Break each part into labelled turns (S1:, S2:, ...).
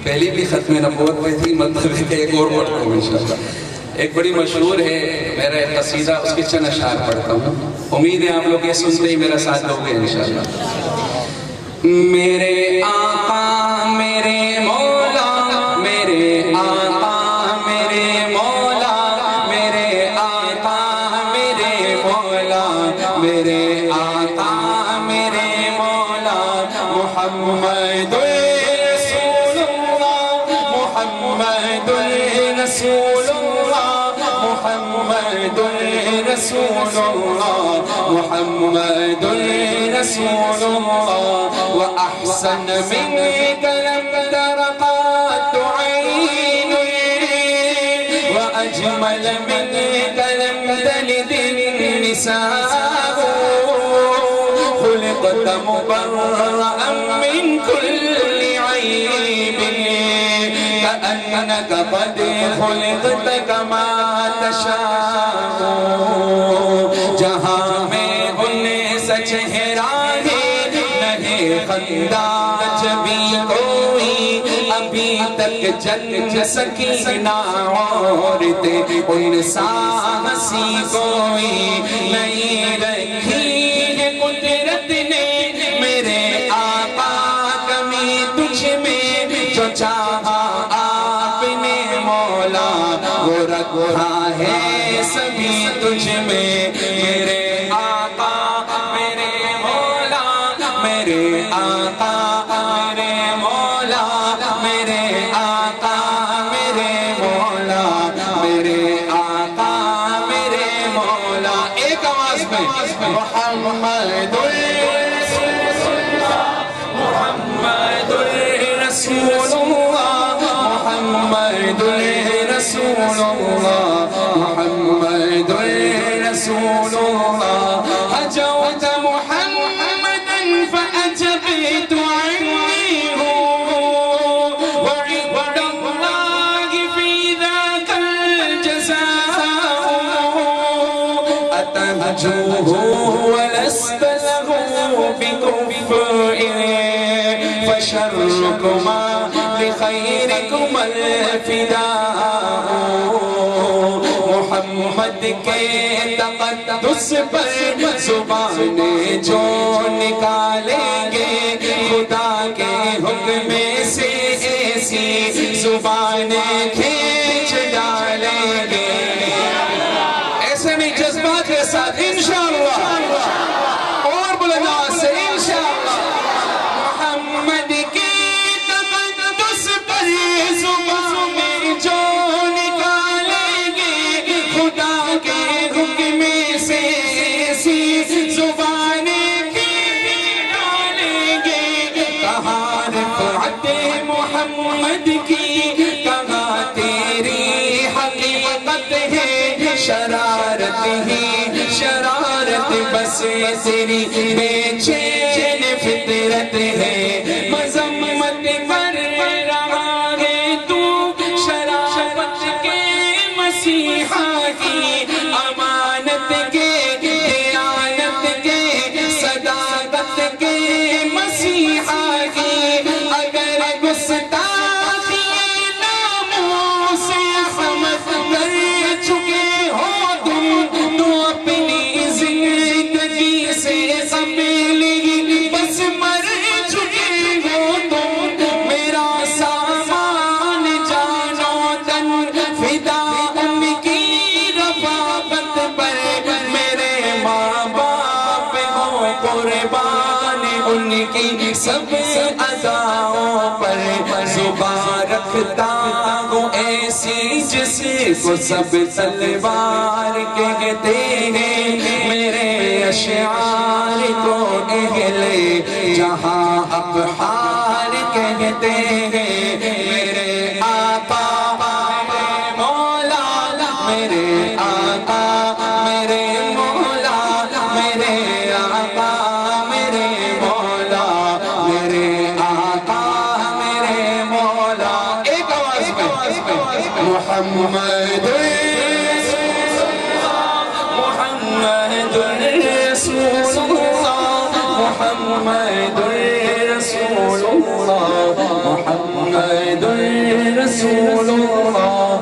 S1: پہلی بھی ختم نبوت پہ تھی، مطلب ہے کہ ایک اور پڑھتا ہوں انشاءاللہ. ایک بڑی مشہور ہے میرا ایک قصیدہ، اس کے چند اشعار پڑھتا ہوں. امید ہے آپ لوگ یہ سنتے ہی میرا ساتھ دو گے انشاءاللہ. میرے آقا میرے مولا، میرے آقا میرے مولا، میرے آقا میرے مولا، میرے آقا میرے مولا، محمد رسول اللہ، محمد رسول اللہ، محمد رسول اللہ، محمد رسول اللہ. وأحسن منك لم تر قط عين، وأجمل منك لم تلد النساء. خلقت مبرأ من كل عيب، كأنك قد خلقت كما تشاء. جہاں میں انیس چہرہ خندہ جبھی کوئی، ابھی تک جن سکینہ عورتیں ان سا ہنسی کوئی نہیں رکھی ہے قدرت نے. میرے آقا کمی تجھ میں جو چاہا آپ نے مولا، وہ رکھا ہے سبھی تجھ میں. میرے آقا میرے مولا، میرے آقا میرے مولا، میرے آقا میرے مولا، میرے آقا میرے مولا. ایک آواز میں محمد رسول اللہ، محمد رسول اللہ، محمد رسول اللہ، محمد رسول اللہ. ہجوت محمدا فأجبت عنه، وعند الله في ذاك الجزاء. أتهجوه ولست له بكفء، فشركما لخيركما الفداء. محمد کے تقدس پر زبانیں جو نکالیں گے، خدا کے حکم سے ایسی زبانیں کھینچ ڈالیں گے. ایسے نہیں، جذبات کے ساتھ انشاءاللہ، اور بلند سے انشاءاللہ. محمد کے تقدس پر زبانیں جو نکالیں گے، خدا کے حکم سے ایسی زبانیں کھینچ ڈالیں گے. کہاں رفعت محمد کی، کہاں تیری حقیقت ہے. شرارت ہی شرارت بس تیری بے چین فطرت ہے. مذمت کر رہا ہے تو شرافت کے مسیحا کی، امانت کے دیانت کے صداقت کے مسیحا کی. اگر گستاخی ناموس عصمت کر چکے ہو تم، تو اپنی زندگی سے قبیلی بس مر چکے ہو تم. میرا سامان جانو تن فدا ان کی رفاقت پر، میرے ماں باپ ہو قربان ان کی سب اداؤں پر. زبان رکھتا ہوں ایسی جس کو سب تلوار کہتے ہیں. میرے اشعار کو اہل جہاں ابحار کہتے ہیں. میرے آقا میرے مولا، میرے آقا میرے مولا، میرے آقا میرے مولا، میرے آقا میرے مولا. ایک آواز میں محمد محمد رسول اللہ، محمد رسول اللہ.
S2: الله محمد رسول الله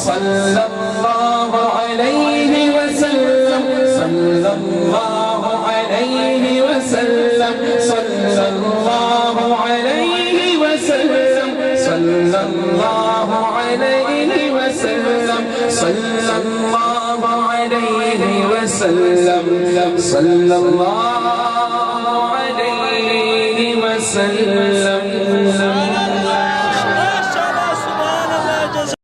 S2: صلى الله عليه وسلم صلى الله عليه وسلم صلى الله عليه وسلم صلى الله عليه وسلم صلى الله عليه وسلم صلى الله عليه وسلم